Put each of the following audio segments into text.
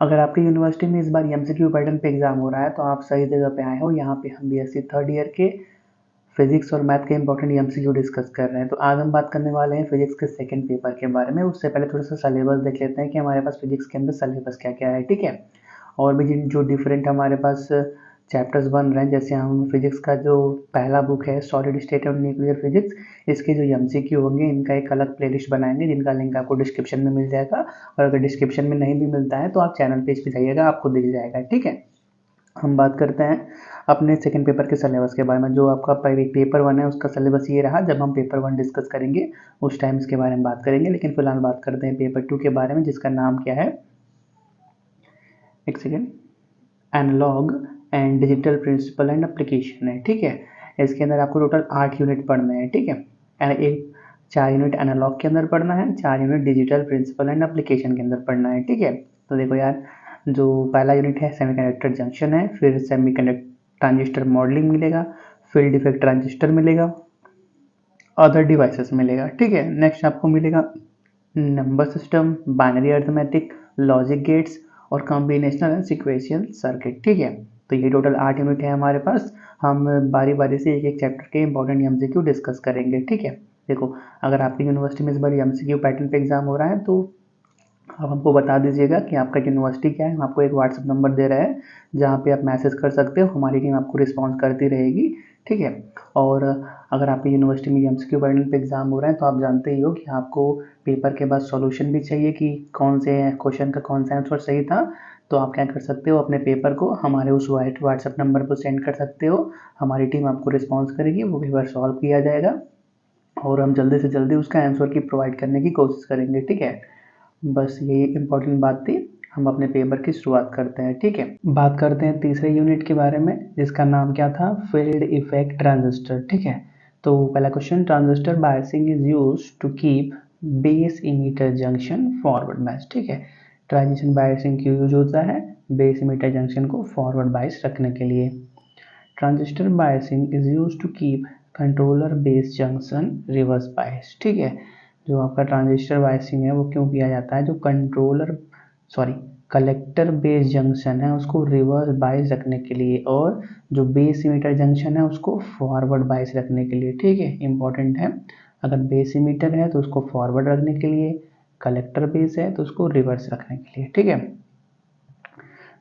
अगर आपकी यूनिवर्सिटी में इस बार एमसीक्यू पैटर्न पे एग्जाम हो रहा है तो आप सही जगह पे आए हो। यहाँ पे हम बीएससी थर्ड ईयर के फिजिक्स और मैथ के इंपॉर्टेंट एमसीक्यू डिस्कस कर रहे हैं। तो आज हम बात करने वाले हैं फिजिक्स के सेकंड पेपर के बारे में। उससे पहले थोड़ा सा सिलेबस देख लेते हैं कि हमारे पास फिजिक्स के अंदर सिलेबस क्या क्या है, ठीक है। और भी जो डिफरेंट हमारे पास चैप्टर्स बन रहे हैं, जैसे हम फिजिक्स का जो पहला बुक है सॉलिड स्टेट और न्यूक्लियर फिजिक्स, इसके जो एमसीक्यू होंगे इनका एक अलग प्लेलिस्ट बनाएंगे जिनका लिंक आपको डिस्क्रिप्शन में मिल जाएगा। और अगर डिस्क्रिप्शन में नहीं भी मिलता है तो आप चैनल पेज पे जाइएगा, आपको दिख जाएगा, ठीक है। हम बात करते हैं अपने सेकंड पेपर के सिलेबस के बारे में। जो आपका पेपर वन है उसका सिलेबस ये रहा। जब हम पेपर वन डिस्कस करेंगे उस टाइम इसके बारे में बात करेंगे, लेकिन फिलहाल बात करते हैं पेपर टू के बारे में, जिसका नाम क्या है, एक second, analog and digital principle and application है, ठीक है। इसके अंदर आपको टोटल 8 यूनिट पढ़ने हैं, ठीक है। एक 4 यूनिट एनालॉग के अंदर पढ़ना है, 4 unit digital principle and application के अंदर पढ़ना है, ठीक है। तो देखो यार, जो पहला यूनिट है सेमीकंडक्टर जंक्शन है, फिर सेमीकंडक्टर ट्रांजिस्टर मॉडलिंग मिलेगा, फील्ड इफेक्ट ट्रांजिस्टर मिलेगा, अदर डिवाइसेस मिलेगा, ठीक है। नेक्स्ट आपको मिलेगा number system, binary arithmetic, logic gates और कॉम्बिनेशनल एंड सिक्वेंशियल सर्किट, ठीक है। तो ये टोटल 8 यूनिट है हमारे पास। हम बारी बारी से एक एक चैप्टर के इंपॉर्टेंट एमसीक्यू डिस्कस करेंगे, ठीक है। देखो, अगर आपकी यूनिवर्सिटी में इस बार एमसीक्यू पैटर्न पे एग्जाम हो रहा है तो आप हमको बता दीजिएगा कि आपका यूनिवर्सिटी क्या है। हम आपको एक व्हाट्सएप नंबर दे रहे हैं जहाँ पे आप मैसेज कर सकते हो, हमारी टीम आपको रिस्पॉन्स करती रहेगी, ठीक है। और अगर आपकी यूनिवर्सिटी में एमसीक्यू पैटर्न पे एग्जाम हो रहा है तो आप जानते ही हो कि आपको पेपर के बाद सॉल्यूशन भी चाहिए कि कौन से क्वेश्चन का कौन सा आंसर सही था। तो आप क्या कर सकते हो, अपने पेपर को हमारे उस व्हाट्सएप नंबर पर सेंड कर सकते हो। हमारी टीम आपको रिस्पॉन्स करेगी, वो पेपर सॉल्व किया जाएगा और हम जल्दी से जल्दी उसका आंसर की प्रोवाइड करने की कोशिश करेंगे, ठीक है। बस यही इम्पोर्टेंट बात थी। हम अपने पेपर की शुरुआत करते हैं, ठीक है। बात करते हैं तीसरे यूनिट के बारे में, जिसका नाम क्या था, फील्ड इफेक्ट ट्रांजिस्टर, ठीक है। तो पहला question, transistor biasing is used to keep base emitter junction forward bias, ठीक है। ट्रांजिशन बायसिंग क्यों यूज होता है, बेस इमीटर जंक्शन को फॉरवर्ड बायस रखने के लिए। Transistor biasing is used to keep controller base junction reverse bias, ठीक है। जो आपका ट्रांजिस्टर बायसिंग है वो क्यों किया जाता है, जो कलेक्टर बेस जंक्शन है उसको रिवर्स बायस रखने के लिए, और जो बेस इमीटर जंक्शन है उसको फॉरवर्ड बायस रखने के लिए, ठीक है। इंपॉर्टेंट है, अगर बेस इमीटर है तो उसको फॉरवर्ड रखने के लिए, कलेक्टर बेस है तो उसको रिवर्स रखने के लिए, ठीक है।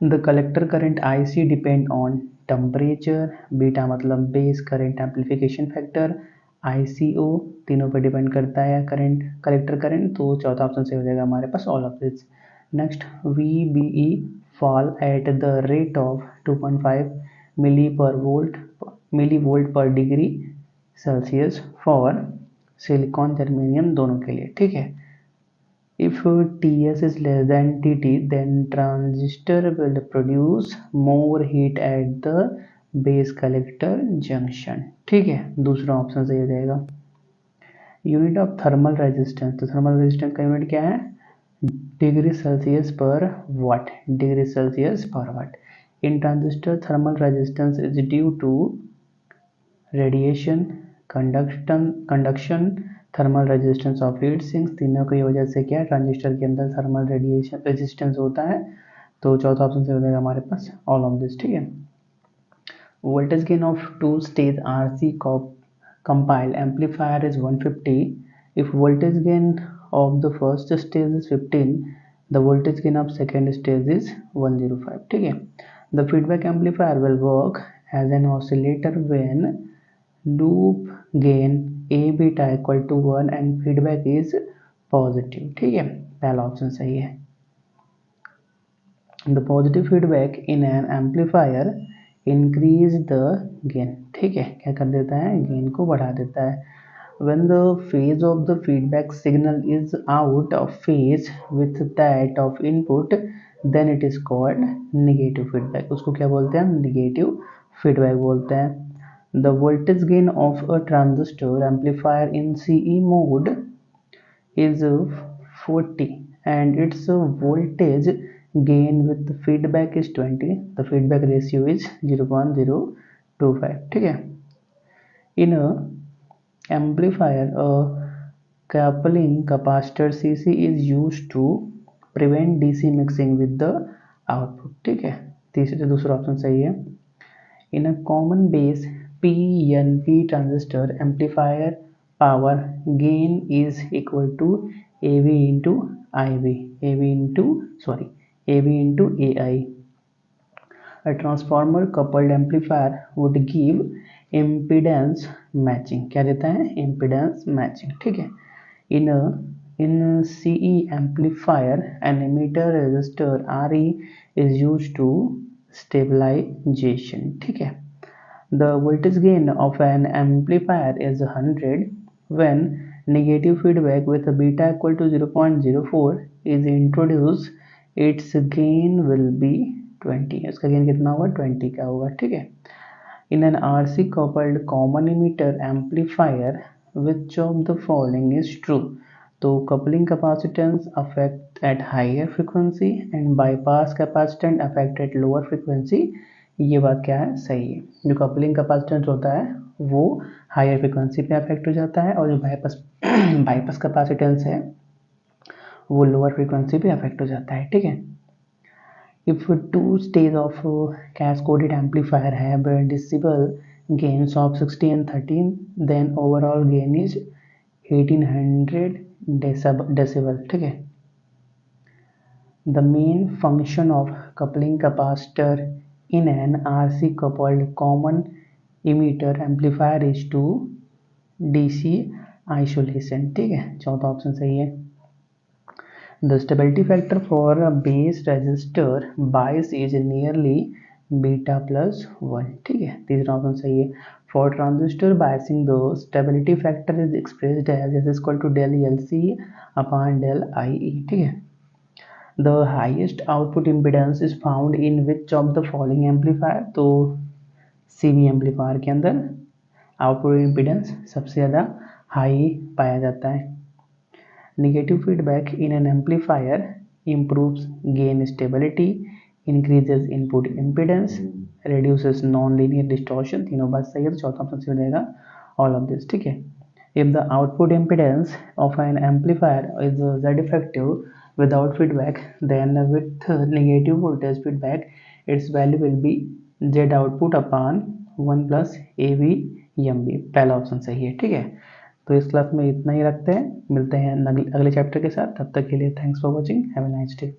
The collector current IC depend on temperature, beta मतलब base current amplification factor, ICO तीनों पर डिपेंड करता है करंट, कलेक्टर करंट। तो चौथा ऑप्शन से हो जाएगा हमारे पास all of this. Next, VBE fall at the rate of 2.5 millivolt per degree Celsius for silicon germanium दोनों के लिए, ठीक है। If Ts is less than Tt, then transistor will produce more heat at the base collector junction, ठीक है। दूसरा option सही हो जाएगा। यूनिट ऑफ थर्मल रेजिस्टेंस, तो थर्मल रेजिस्टेंस का यूनिट क्या है, degree Celsius per watt, degree Celsius per watt. In transistor thermal resistance is due to radiation, conduction, thermal resistance of heat sinks, तीनों की वजह से क्या ट्रांजिस्टर के अंदर थर्मल रेडिएशन रेजिस्टेंस होता है। तो चौथा ऑप्शन से हो जाएगा हमारे पास ऑल ऑफ दिस, ठीक है। Voltage gain of two stage RC compiled amplifier is 150. If voltage gain of the first stage is 15, the voltage gain of second stage is 105, ठीक है। The feedback amplifier will work as an oscillator when loop gain A beta equal to 1 and feedback is positive, ठीक है। पहला option सही है। The positive feedback in an amplifier increase the gain, ठीक है, क्या कर देता है, गेन को बढ़ा देता है। when the phase of the feedback signal is out of phase with that of input, then it is called negative feedback, उसको क्या बोलते हैं, नेगेटिव फीडबैक बोलते हैं। The voltage gain of a transistor amplifier in CE mode is 40 and its voltage gain with the feedback is 20. The feedback ratio is 0.025, ठीक है। In a amplifier, a coupling capacitor CC is used to prevent DC mixing with the output, ठीक है। तीसरे से दूसरा option सही है। In a common base PNP transistor amplifier power gain is equal to AV into IB, AV into AI. A transformer coupled amplifier would give impedance matching, क्या देता है? impedance matching, ठीक है। in CE amplifier an emitter resistor RE is used to stabilization, ठीक है। The voltage gain of an amplifier is 100 when negative feedback with a beta equal to 0.04 is introduced. Its gain will be 20. इसका gain कितना होगा? 20 का होगा, ठीक है। In an RC coupled common emitter amplifier, which of the following is true? तो coupling capacitance affect at higher frequency and bypass capacitance affect at lower frequency. ये बात क्या है? सही है। जो कपलिंग कैपेसिटेंस होता है वो हायर फ्रिक्वेंसी पे अफेक्ट हो जाता है और जो बाईपास कैपेसिटेंस है वो लोअर फ्रिक्वेंसी पे अफेक्ट हो जाता है, ठीक है। If two stage of cascoded amplifier have decibel gains of 60 and 13 then overall gain is 1800 decibel, ठीक है। The main function of coupling capacitor in an RC coupled common emitter amplifier is to DC isolation, ठीक है। चौथा option सही है। The stability factor for a base resistor bias is nearly beta plus 1, ठीक है। तीसरा ऑप्शन सही है। For transistor biasing the stability factor is expressed as S is equal to del LC upon del IE, ठीक है। The highest output impedance is found in which of the following amplifier? तो CV amplifier के अंदर output impedance सबसे ज़्यादा high पाया जाता है। Negative feedback in an amplifier improves gain stability, increases input impedance, reduces non-linear distortion। तीनों बात सही है, तो चौथा ऑप्शन सही हो जाएगा all of this, ठीक है। If the output impedance of an amplifier is Z effective without feedback, then with negative voltage feedback its value will be Z output upon 1 plus AV MB। पहला option सही है, ठीक है। तो इस class में इतना ही रखते हैं, मिलते हैं अगले चैप्टर के साथ। तब तक के लिए thanks for watching, have a nice day.